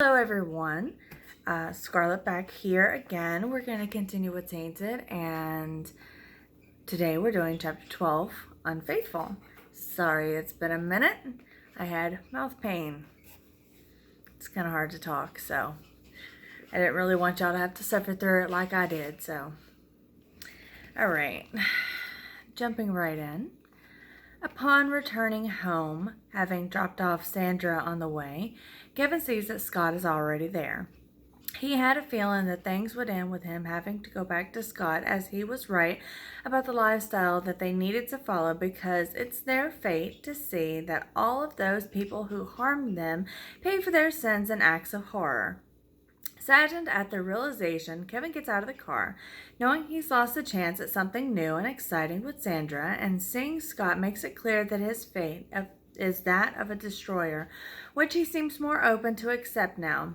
Hello everyone, Scarlett back here again. We're going to continue with Tainted, and today we're doing chapter 12, Unfaithful. Sorry, it's been a minute. I had mouth pain. It's kind of hard to talk, so I didn't really want y'all to have to suffer through it like I did, so. Alright, jumping right in. Upon returning home, having dropped off Sandra on the way, Kevin sees that Scott is already there. He had a feeling that things would end with him having to go back to Scott, as he was right about the lifestyle that they needed to follow, because it's their fate to see that all of those people who harmed them pay for their sins and acts of horror. Saddened at the realization, Kevin gets out of the car, knowing he's lost a chance at something new and exciting with Sandra, and seeing Scott makes it clear that his fate is that of a destroyer, which he seems more open to accept now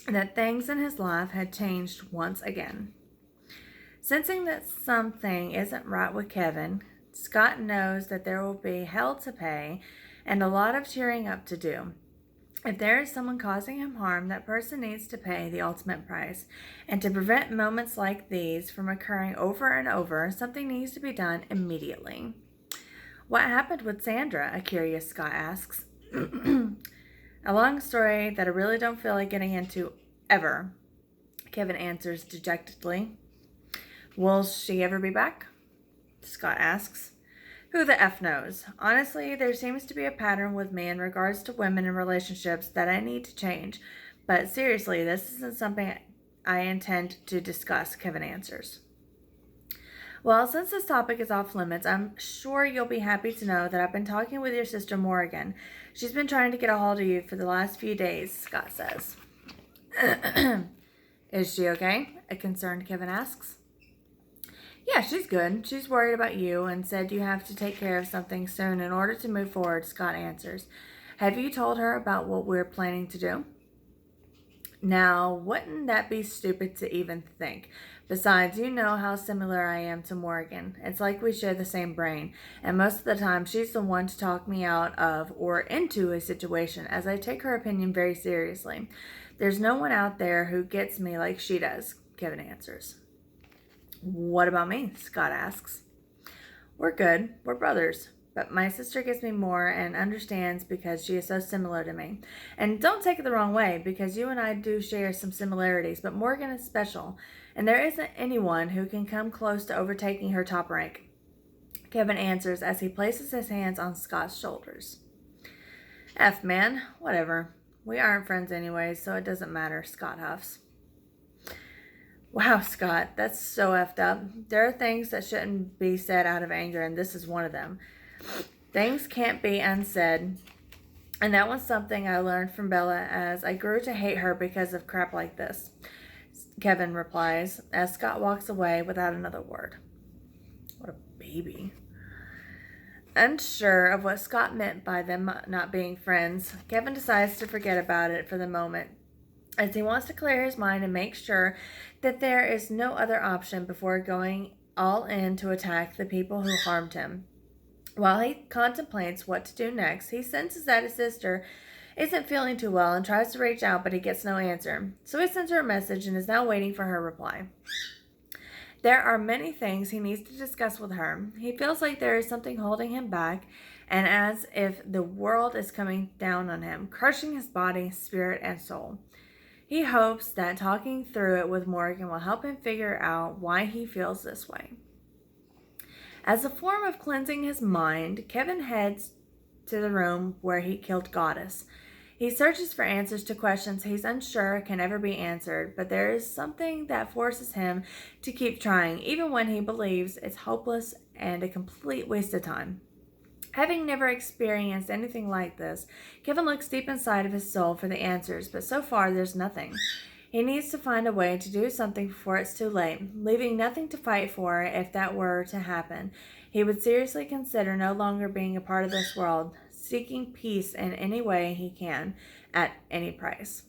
that things in his life had changed once again. Sensing that something isn't right with Kevin, Scott knows that there will be hell to pay and a lot of cheering up to do. If there is someone causing him harm, that person needs to pay the ultimate price. And to prevent moments like these from occurring over and over, something needs to be done immediately. What happened with Sandra? A curious Scott asks. A long story that I really don't feel like getting into ever, Kevin answers dejectedly. Will she ever be back? Scott asks. Who the F knows? Honestly, there seems to be a pattern with me in regards to women in relationships that I need to change. But seriously, this isn't something I intend to discuss, Kevin answers. Well, since this topic is off limits, I'm sure you'll be happy to know that I've been talking with your sister Morgan. She's been trying to get a hold of you for the last few days, Scott says. Is she okay? A concerned Kevin asks. Yeah, she's good. She's worried about you and said you have to take care of something soon in order to move forward, Scott answers. Have you told her about what we're planning to do? Now, wouldn't that be stupid to even think? Besides, you know how similar I am to Morgan. It's like we share the same brain, and most of the time she's the one to talk me out of or into a situation, as I take her opinion very seriously. There's no one out there who gets me like she does, Kevin answers. What about me? Scott asks. We're good. We're brothers. But my sister gets me more and understands because she is so similar to me. And don't take it the wrong way, because you and I do share some similarities, but Morgan is special, and there isn't anyone who can come close to overtaking her top rank, Kevin answers as he places his hands on Scott's shoulders. F, man. Whatever. We aren't friends anyway, so it doesn't matter, Scott huffs. Wow, Scott, that's so effed up. There are things that shouldn't be said out of anger, and this is one of them. Things can't be unsaid, and that was something I learned from Bella as I grew to hate her because of crap like this, Kevin replies as Scott walks away without another word. What a baby. Unsure of what Scott meant by them not being friends, Kevin decides to forget about it for the moment, as he wants to clear his mind and make sure that there is no other option before going all in to attack the people who harmed him. While he contemplates what to do next, he senses that his sister isn't feeling too well and tries to reach out, but he gets no answer. So he sends her a message and is now waiting for her reply. There are many things he needs to discuss with her. He feels like there is something holding him back, and as if the world is coming down on him, crushing his body, spirit, and soul. He hopes that talking through it with Morgan will help him figure out why he feels this way. As a form of cleansing his mind, Kevin heads to the room where he killed Goddess. He searches for answers to questions he's unsure can ever be answered, but there is something that forces him to keep trying, even when he believes it's hopeless and a complete waste of time. Having never experienced anything like this, Kevin looks deep inside of his soul for the answers, but so far there's nothing. He needs to find a way to do something before it's too late, leaving nothing to fight for. If that were to happen, he would seriously consider no longer being a part of this world, seeking peace in any way he can, at any price.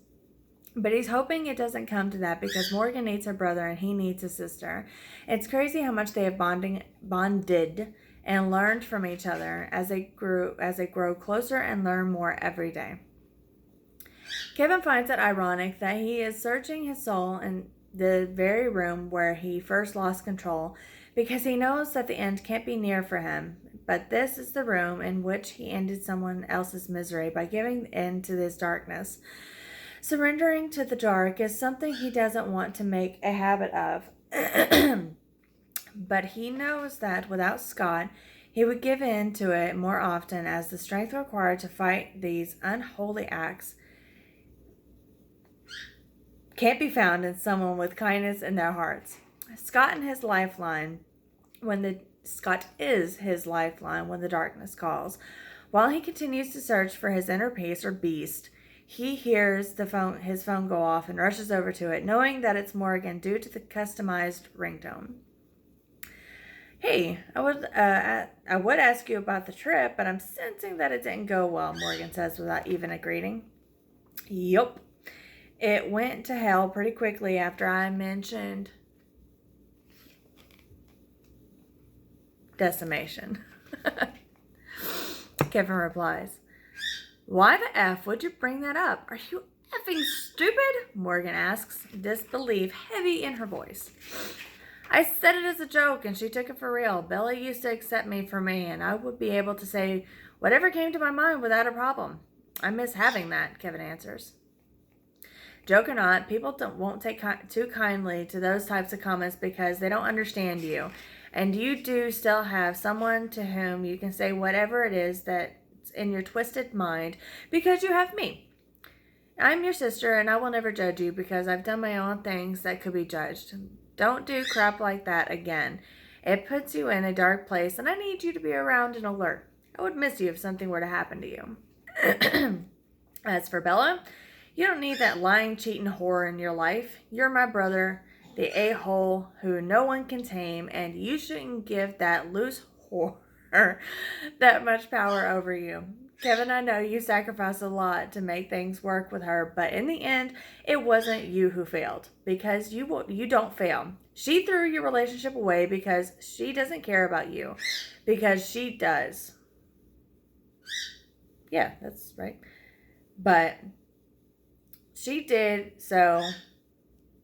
But he's hoping it doesn't come to that, because Morgan needs her brother and he needs his sister. It's crazy how much they have bonded and learned from each other as they grow closer and learn more every day. Kevin finds it ironic that he is searching his soul in the very room where he first lost control because he knows that the end can't be near for him. But this is the room in which he ended someone else's misery by giving in to his darkness. Surrendering to the dark is something he doesn't want to make a habit of. But he knows that without Scott, he would give in to it more often, as the strength required to fight these unholy acts can't be found in someone with kindness in their hearts. Scott is his lifeline when the darkness calls. While he continues to search for his inner peace or beast, he hears his phone go off and rushes over to it, knowing that it's Morgan due to the customized ringtone. Hey, I would ask you about the trip, but I'm sensing that it didn't go well, Morgan says without even a greeting. Yup. It went to hell pretty quickly after I mentioned decimation. Kevin replies, "Why the F would you bring that up? Are you effing stupid?" Morgan asks, disbelief heavy in her voice. "I said it as a joke and she took it for real. Bella used to accept me for me and I would be able to say whatever came to my mind without a problem. I miss having that," Kevin answers. Joke or not, people won't take too kindly to those types of comments because they don't understand you. And you do still have someone to whom you can say whatever it is that's in your twisted mind because you have me. I'm your sister and I will never judge you because I've done my own things that could be judged. Don't do crap like that again. It puts you in a dark place and I need you to be around and alert. I would miss you if something were to happen to you. As for Bella, you don't need that lying, cheating whore in your life. You're my brother, the a-hole who no one can tame, and you shouldn't give that loose whore that much power over you. Kevin, I know you sacrificed a lot to make things work with her, but in the end, it wasn't you who failed, because you don't fail. She threw your relationship away because she doesn't care about you, because she does. Yeah, that's right. But she did so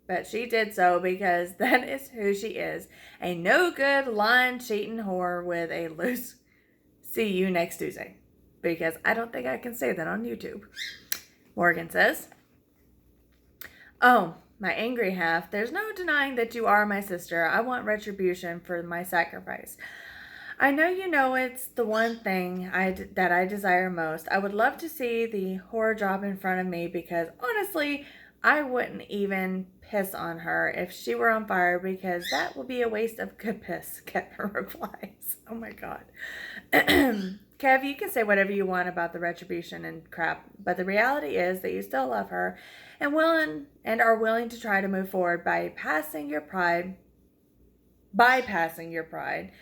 because that is who she is. A no good, lying, cheating whore with a loose. See you next Tuesday. Because I don't think I can say that on YouTube. Morgan says, "Oh, my angry half, there's no denying that you are my sister. I want retribution for my sacrifice. I know you know it's the one thing that I desire most. I would love to see the horror drop in front of me because honestly, I wouldn't even piss on her if she were on fire because that would be a waste of good piss," Kevin replies. Oh my God. Kev, you can say whatever you want about the retribution and crap, but the reality is that you still love her and are willing to try to move forward by bypassing your pride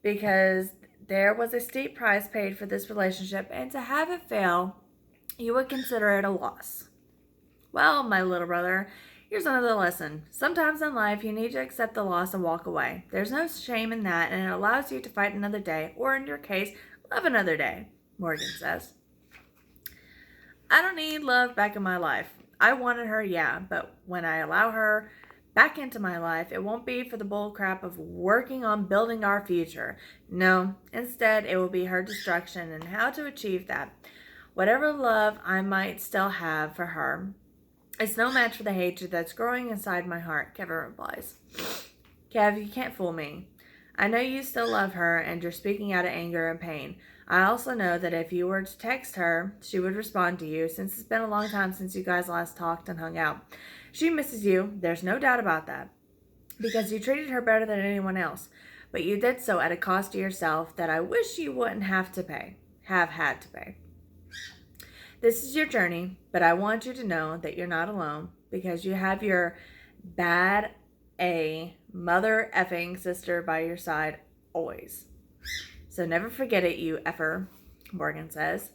because there was a steep price paid for this relationship, and to have it fail, you would consider it a loss. Well, my little brother, here's another lesson. Sometimes in life, you need to accept the loss and walk away. There's no shame in that, and it allows you to fight another day, or in your case, love another day, Morgan says. "I don't need love back in my life. I wanted her, yeah, but when I allow her back into my life, it won't be for the bull crap of working on building our future. No, instead, it will be her destruction and how to achieve that. Whatever love I might still have for her, it's no match for the hatred that's growing inside my heart," Kevin replies. "Kev, you can't fool me. I know you still love her and you're speaking out of anger and pain. I also know that if you were to text her, she would respond to you since it's been a long time since you guys last talked and hung out. She misses you, there's no doubt about that, because you treated her better than anyone else, but you did so at a cost to yourself that I wish you wouldn't have had to pay. This is your journey, but I want you to know that you're not alone because you have your bad mother effing sister by your side always. So never forget it, you effer," Morgan says.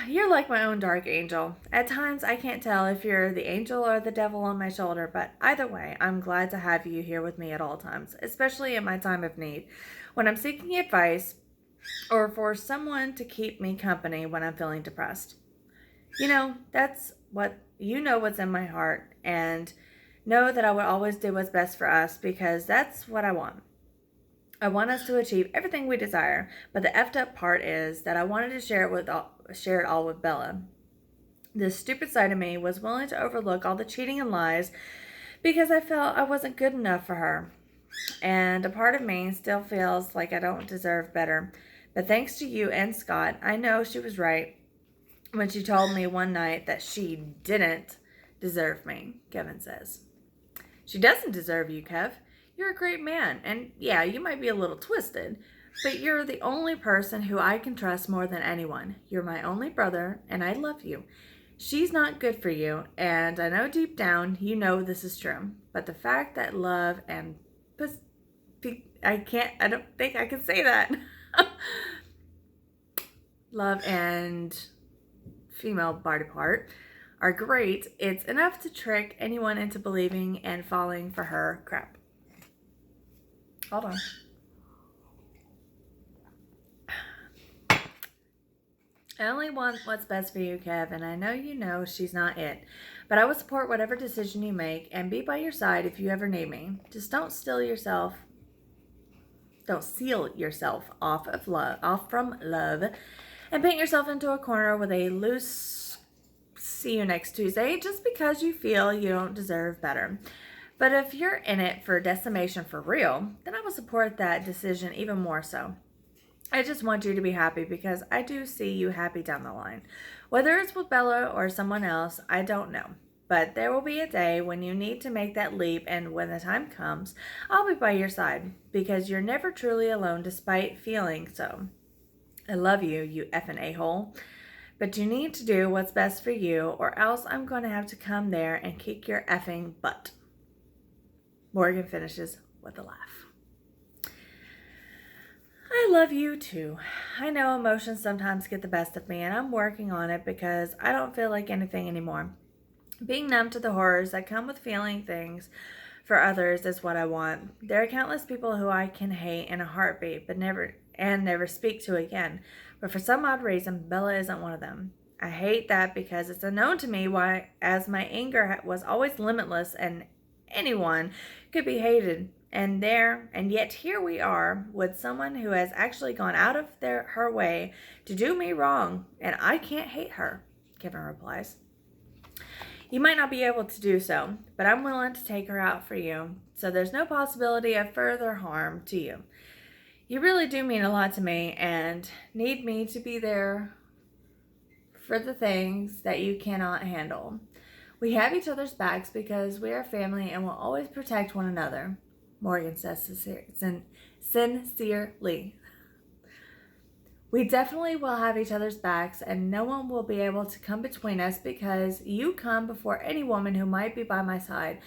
"You're like my own dark angel. At times I can't tell if you're the angel or the devil on my shoulder, but either way, I'm glad to have you here with me at all times, especially in my time of need, when I'm seeking advice or for someone to keep me company when I'm feeling depressed." You know what's in my heart, and know that I would always do what's best for us because that's what I want. I want us to achieve everything we desire, but the effed up part is that I wanted to share it all with Bella. This stupid side of me was willing to overlook all the cheating and lies because I felt I wasn't good enough for her. And a part of me still feels like I don't deserve better. But thanks to you and Scott, I know she was right when she told me one night that she didn't deserve me, Kevin says. She doesn't deserve you, Kev. You're a great man, and yeah, you might be a little twisted, but you're the only person who I can trust more than anyone. You're my only brother, and I love you. She's not good for you, and I know deep down you know this is true. But the fact that love and I don't think I can say that. Love and female body part are great. It's enough to trick anyone into believing and falling for her crap. Hold on. I only want what's best for you, Kev, and I know you know she's not it. But I will support whatever decision you make and be by your side if you ever need me. Just don't seal yourself off from love and paint yourself into a corner with a loose see you next Tuesday just because you feel you don't deserve better. But if you're in it for decimation for real, then I will support that decision even more so. I just want you to be happy because I do see you happy down the line. Whether it's with Bella or someone else, I don't know. But there will be a day when you need to make that leap, and when the time comes, I'll be by your side because you're never truly alone despite feeling so. I love you, you effing a-hole. But you need to do what's best for you, or else I'm going to have to come there and kick your effing butt. Morgan finishes with a laugh. I love you too. I know emotions sometimes get the best of me, and I'm working on it because I don't feel like anything anymore. Being numb to the horrors that come with feeling things for others is what I want. There are countless people who I can hate in a heartbeat, but never speak to again. But for some odd reason, Bella isn't one of them. I hate that because it's unknown to me why, as my anger was always limitless and anyone could be hated. And yet here we are with someone who has actually gone out of her way to do me wrong, and I can't hate her, Kevin replies. You might not be able to do so, but I'm willing to take her out for you, so there's no possibility of further harm to you. You really do mean a lot to me and need me to be there for the things that you cannot handle. We have each other's backs because we are family and will always protect one another, Morgan says sincerely. We definitely will have each other's backs, and no one will be able to come between us because you come before any woman who might be by my side.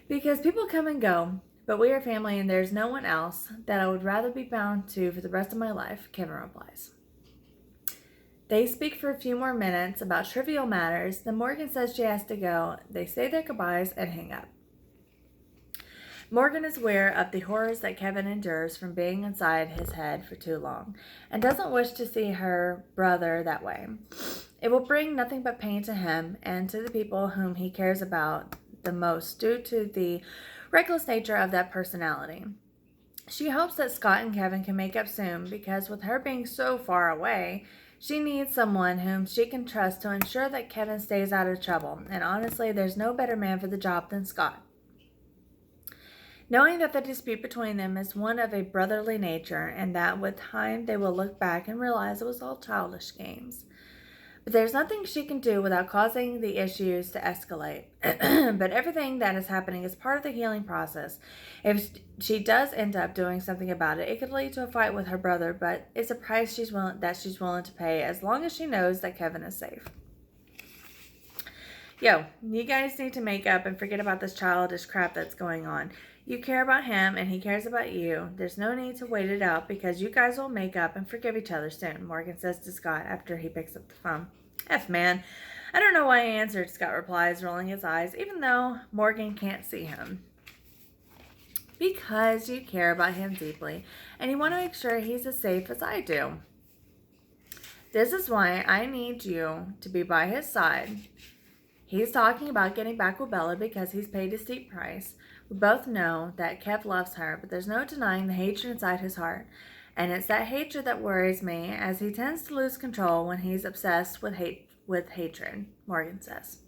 Because people come and go, but we are family and there's no one else that I would rather be bound to for the rest of my life, Kevin replies. They speak for a few more minutes about trivial matters, then Morgan says she has to go. They say their goodbyes and hang up. Morgan is aware of the horrors that Kevin endures from being inside his head for too long, and doesn't wish to see her brother that way. It will bring nothing but pain to him and to the people whom he cares about the most due to the reckless nature of that personality. She hopes that Scott and Kevin can make up soon because with her being so far away, she needs someone whom she can trust to ensure that Kevin stays out of trouble, and honestly, there's no better man for the job than Scott. Knowing that the dispute between them is one of a brotherly nature and that with time they will look back and realize it was all childish games. But there's nothing she can do without causing the issues to escalate. But everything that is happening is part of the healing process. If she does end up doing something about it, it could lead to a fight with her brother, but it's a price she's willing to pay as long as she knows that Kevin is safe. Yo, you guys need to make up and forget about this childish crap that's going on. You care about him and he cares about you. There's no need to wait it out because you guys will make up and forgive each other soon, Morgan says to Scott after he picks up the phone. F man. I don't know why he answered, Scott replies, rolling his eyes, even though Morgan can't see him. Because you care about him deeply and you want to make sure he's as safe as I do. This is why I need you to be by his side. He's talking about getting back with Bella because he's paid a steep price. We both know that Kev loves her, but there's no denying the hatred inside his heart. And it's that hatred that worries me, as he tends to lose control when he's obsessed with hatred, Morgan says.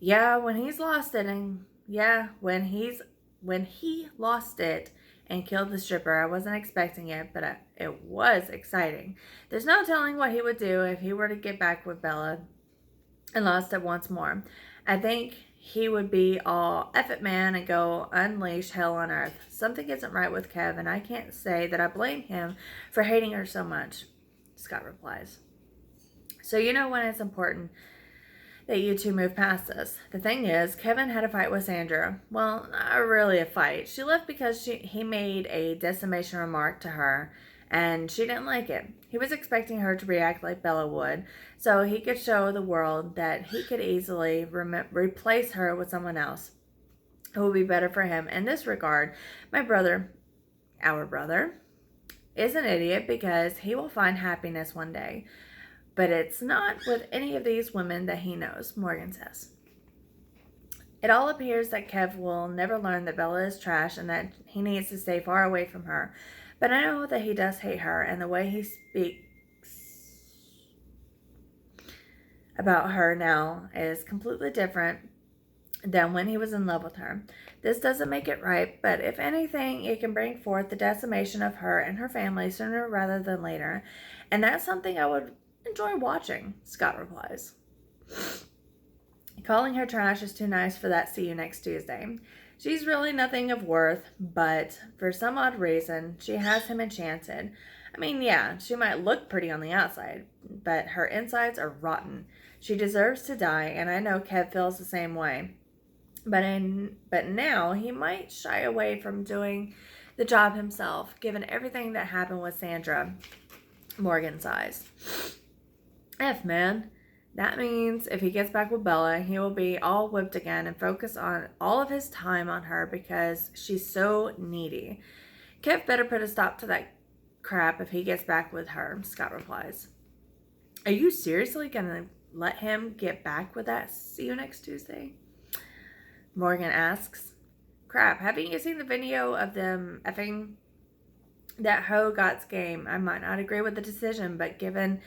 Yeah, when he's lost it, and when he lost it and killed the stripper, I wasn't expecting it, but it was exciting. There's no telling what he would do if he were to get back with Bella and lost it once more. I think he would be all F it man and go unleash hell on earth. Something isn't right with Kev, and I can't say that I blame him for hating her so much, Scott replies. So you know when it's important that you two move past this. The thing is, Kevin had a fight with Sandra. Well, not really a fight. She left because he made a decimation remark to her, and she didn't like it. He was expecting her to react like Bella would, so he could show the world that he could easily replace her with someone else who would be better for him. In this regard, our brother, is an idiot because he will find happiness one day. But it's not with any of these women that he knows, Morgan says. It all appears that Kev will never learn that Bella is trash and that he needs to stay far away from her. But I know that he does hate her, and the way he speaks about her now is completely different than when he was in love with her. This doesn't make it right, but if anything, it can bring forth the decimation of her and her family sooner rather than later. And that's something I would enjoy watching, Scott replies. Calling her trash is too nice for that see you next Tuesday. She's really nothing of worth, but for some odd reason, she has him enchanted. I mean, yeah, she might look pretty on the outside, but her insides are rotten. She deserves to die, and I know Kev feels the same way. But now he might shy away from doing the job himself, given everything that happened with Sandra, Morgan sighs. Man. That means if he gets back with Bella, he will be all whipped again and focus on all of his time on her because she's so needy. Kev better put a stop to that crap if he gets back with her, Scott replies. Are you seriously going to let him get back with that see you next Tuesday? Morgan asks. Crap, haven't you seen the video of them effing? That hoe got's game. I might not agree with the decision, but given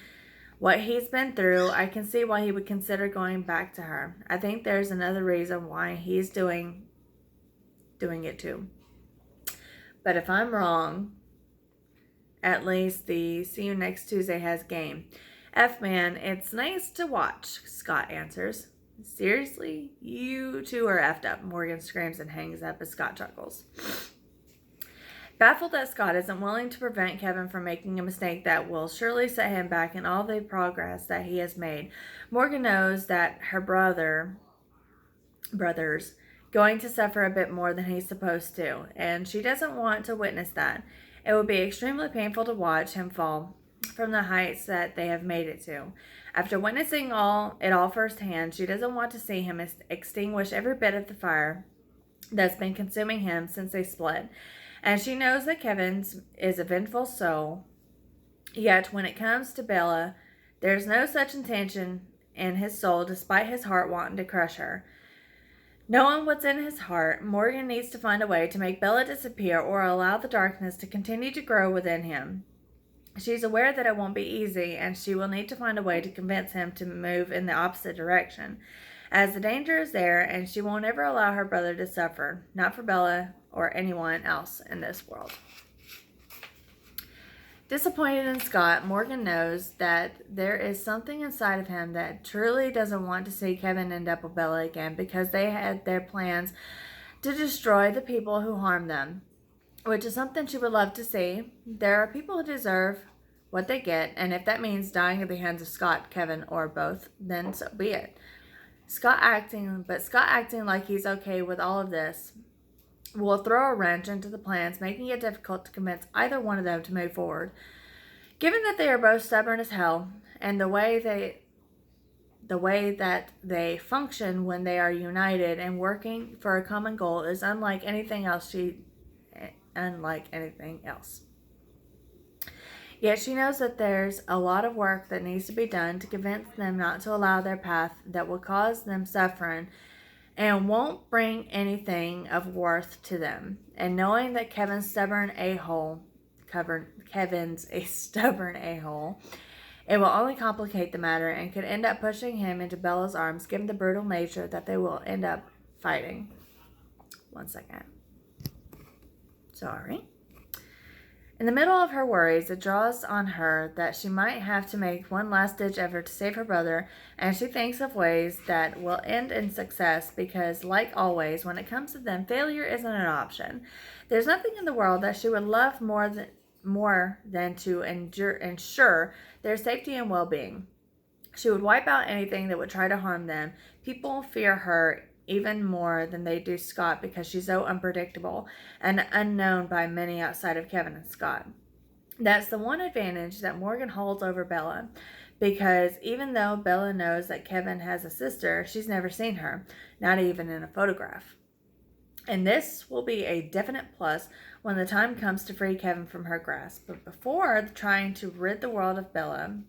what he's been through, I can see why he would consider going back to her. I think there's another reason why he's doing it too. But if I'm wrong, at least the see you next Tuesday has game. Man, it's nice to watch, Scott answers. Seriously? You two are effed up, Morgan screams and hangs up as Scott chuckles. Baffled that Scott isn't willing to prevent Kevin from making a mistake that will surely set him back in all the progress that he has made, Morgan knows that her brother's going to suffer a bit more than he's supposed to, and she doesn't want to witness that. It would be extremely painful to watch him fall from the heights that they have made it to. After witnessing it all firsthand, she doesn't want to see him extinguish every bit of the fire that's been consuming him since they split. And she knows that Kevin is a vengeful soul. Yet, when it comes to Bella, there's no such intention in his soul, despite his heart wanting to crush her. Knowing what's in his heart, Morgan needs to find a way to make Bella disappear or allow the darkness to continue to grow within him. She's aware that it won't be easy, and she will need to find a way to convince him to move in the opposite direction, as the danger is there, and she won't ever allow her brother to suffer, not for Bella or anyone else in this world. Disappointed in Scott, Morgan knows that there is something inside of him that truly doesn't want to see Kevin end up with Bella again because they had their plans to destroy the people who harmed them, which is something she would love to see. There are people who deserve what they get, and if that means dying at the hands of Scott, Kevin, or both, then so be it. Scott acting like he's okay with all of this will throw a wrench into the plans, making it difficult to convince either one of them to move forward. Given that they are both stubborn as hell, and the way that they function when they are united and working for a common goal is unlike anything else. Yet she knows that there's a lot of work that needs to be done to convince them not to allow their path that will cause them suffering and won't bring anything of worth to them. And knowing that Kevin's a stubborn a-hole, it will only complicate the matter and could end up pushing him into Bella's arms, given the brutal nature that they will end up fighting. 1 second. Sorry. In the middle of her worries, it draws on her that she might have to make one last-ditch effort to save her brother, and she thinks of ways that will end in success because, like always, when it comes to them, failure isn't an option. There's nothing in the world that she would love more than to ensure their safety and well-being. She would wipe out anything that would try to harm them. People fear her even more than they do Scott because she's so unpredictable and unknown by many outside of Kevin and Scott. That's the one advantage that Morgan holds over Bella, because even though Bella knows that Kevin has a sister, she's never seen her, not even in a photograph. And this will be a definite plus when the time comes to free Kevin from her grasp. But before trying to rid the world of Bella,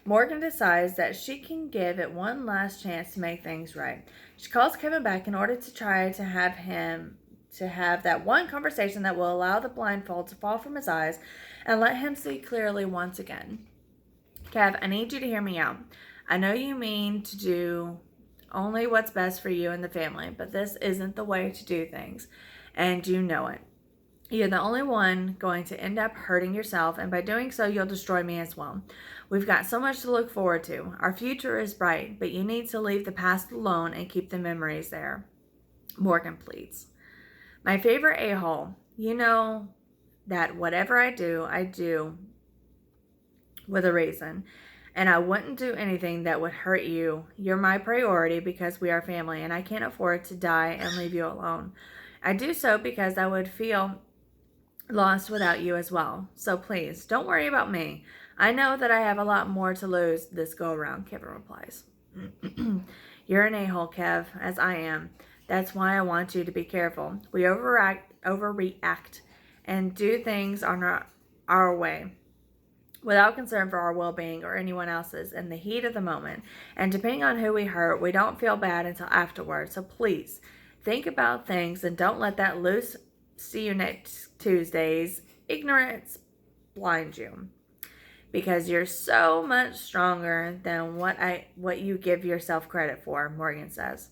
Morgan decides that she can give it one last chance to make things right. She calls Kevin back in order to try to have that one conversation that will allow the blindfold to fall from his eyes and let him see clearly once again. Kev, I need you to hear me out. I know you mean to do only what's best for you and the family, but this isn't the way to do things, and you know it. You're the only one going to end up hurting yourself, and by doing so, you'll destroy me as well. We've got so much to look forward to. Our future is bright, but you need to leave the past alone and keep the memories there. Morgan pleads. My favorite a-hole, you know that whatever I do with a reason, and I wouldn't do anything that would hurt you. You're my priority because we are family, and I can't afford to die and leave you alone. I do so because I would feel lost without you as well. So please, don't worry about me. I know that I have a lot more to lose this go-around, Kevin replies. You're an a-hole, Kev, as I am. That's why I want you to be careful. We overreact, and do things on our way, without concern for our well-being or anyone else's in the heat of the moment. And depending on who we hurt, we don't feel bad until afterwards. So please, think about things and don't let that loose see you next Tuesday's ignorance blind you. Because you're so much stronger than what you give yourself credit for, Morgan says.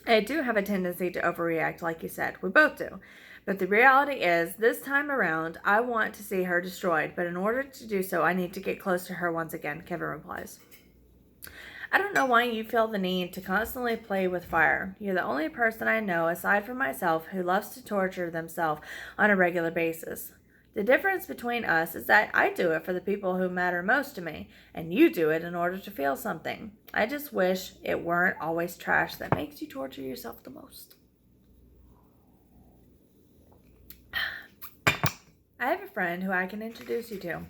I do have a tendency to overreact, like you said. We both do. But the reality is, this time around, I want to see her destroyed. But in order to do so, I need to get close to her once again, Kevin replies. I don't know why you feel the need to constantly play with fire. You're the only person I know, aside from myself, who loves to torture themselves on a regular basis. The difference between us is that I do it for the people who matter most to me, and you do it in order to feel something. I just wish it weren't always trash that makes you torture yourself the most. I have a friend who I can introduce you to.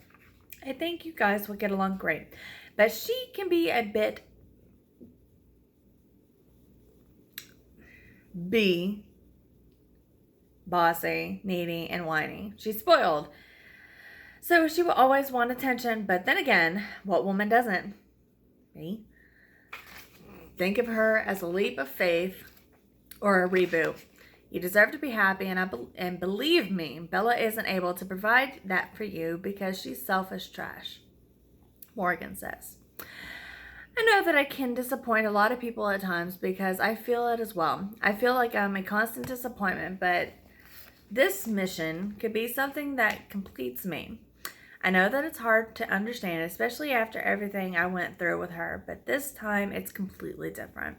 I think you guys will get along great, but she can be a bit bossy, needy, and whiny. She's spoiled, so she will always want attention, but then again, what woman doesn't? Me? Think of her as a leap of faith or a reboot. You deserve to be happy, and believe me, Bella isn't able to provide that for you because she's selfish trash, Morgan says. I know that I can disappoint a lot of people at times because I feel it as well. I feel like I'm a constant disappointment, but this mission could be something that completes me. I know that it's hard to understand, especially after everything I went through with her, but this time it's completely different.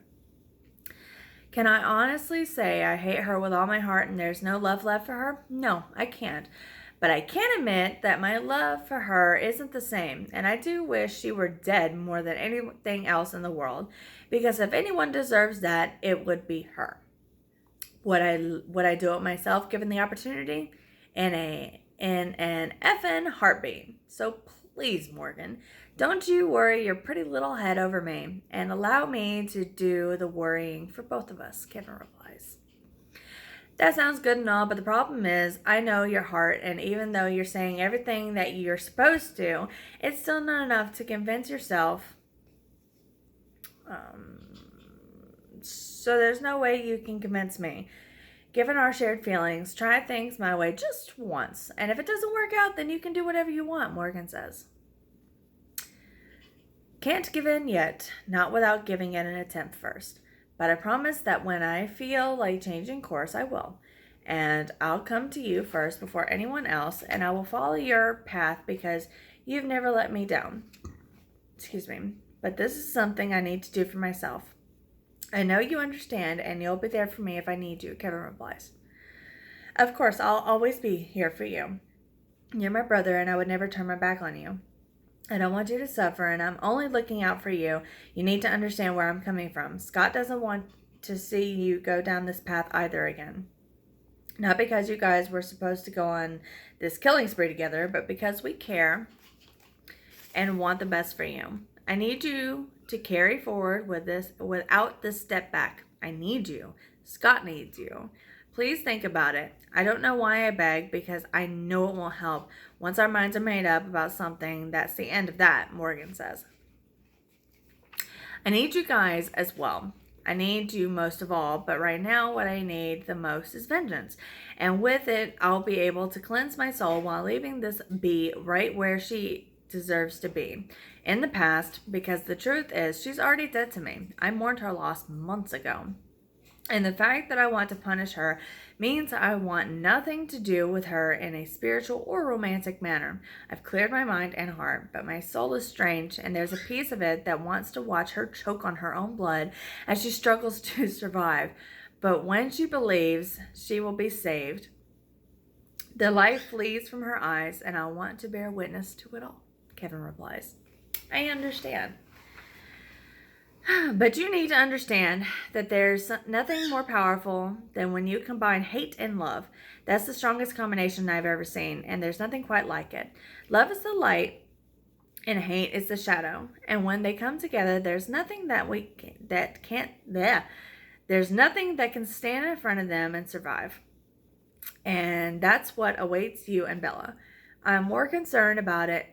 Can I honestly say I hate her with all my heart and there's no love left for her? No, I can't. But I can admit that my love for her isn't the same, and I do wish she were dead more than anything else in the world, because if anyone deserves that, it would be her. Would I do it myself given the opportunity? In an effing heartbeat. So please, Morgan, don't you worry your pretty little head over me, and allow me to do the worrying for both of us, Kevin replies. That sounds good and all, but the problem is, I know your heart, and even though you're saying everything that you're supposed to, it's still not enough to convince yourself. So there's no way you can convince me. Given our shared feelings, try things my way just once, and if it doesn't work out, then you can do whatever you want, Morgan says. Can't give in yet, not without giving it an attempt first. But I promise that when I feel like changing course, I will. And I'll come to you first before anyone else, and I will follow your path because you've never let me down. Excuse me. But this is something I need to do for myself. I know you understand, and you'll be there for me if I need you, Kevin replies. Of course, I'll always be here for you. You're my brother, and I would never turn my back on you. I don't want you to suffer, and I'm only looking out for you. You need to understand where I'm coming from. Scott doesn't want to see you go down this path either again. Not because you guys were supposed to go on this killing spree together, but because we care and want the best for you. I need you to carry forward with this without this step back. I need you. Scott needs you. Please think about it. I don't know why I beg, because I know it won't help. Once our minds are made up about something, that's the end of that, Morgan says. I need you guys as well. I need you most of all, but right now what I need the most is vengeance. And with it, I'll be able to cleanse my soul while leaving this bee right where she deserves to be. In the past, because the truth is, she's already dead to me. I mourned her loss months ago. And the fact that I want to punish her means I want nothing to do with her in a spiritual or romantic manner. I've cleared my mind and heart, but my soul is strange, and there's a piece of it that wants to watch her choke on her own blood as she struggles to survive. But when she believes she will be saved, the light flees from her eyes, and I want to bear witness to it all, Kevin replies. I understand. But you need to understand that there's nothing more powerful than when you combine hate and love. That's the strongest combination I've ever seen, and there's nothing quite like it. Love is the light, and hate is the shadow. And when they come together, there's nothing there's nothing that can stand in front of them and survive. And that's what awaits you and Bella. I'm more concerned about it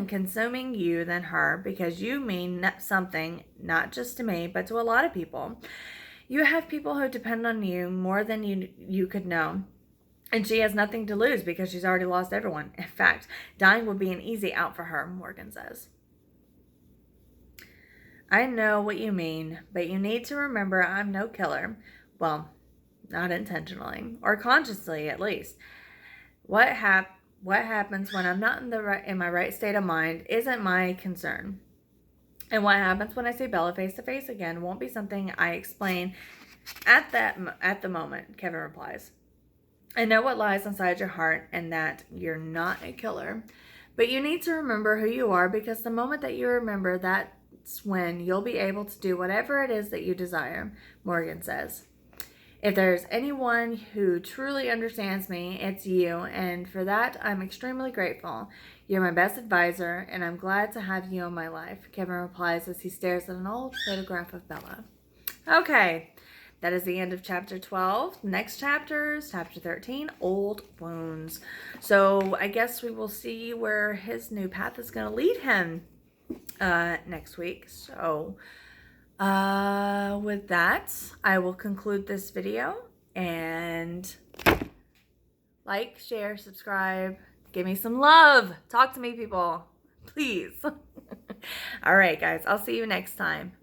consuming you than her, because you mean something not just to me, but to a lot of people. You have people who depend on you more than you could know. And she has nothing to lose because she's already lost everyone. In fact, dying would be an easy out for her, Morgan says. I know what you mean, but you need to remember I'm no killer. Well, not intentionally, or consciously at least. What happens when I'm not in my right state of mind isn't my concern. And what happens when I see Bella face to face again won't be something I explain at the moment, Kevin replies. I know what lies inside your heart and that you're not a killer. But you need to remember who you are, because the moment that you remember, that's when you'll be able to do whatever it is that you desire, Morgan says. If there's anyone who truly understands me, it's you, and for that, I'm extremely grateful. You're my best advisor, and I'm glad to have you in my life, Kevin replies as he stares at an old photograph of Bella. Okay, that is the end of chapter 12. Next chapter is chapter 13, Old Wounds. So I guess we will see where his new path is going to lead him next week. So with that, I will conclude this video, and like, share, subscribe, give me some love. Talk to me, people, please. All right, guys, I'll see you next time.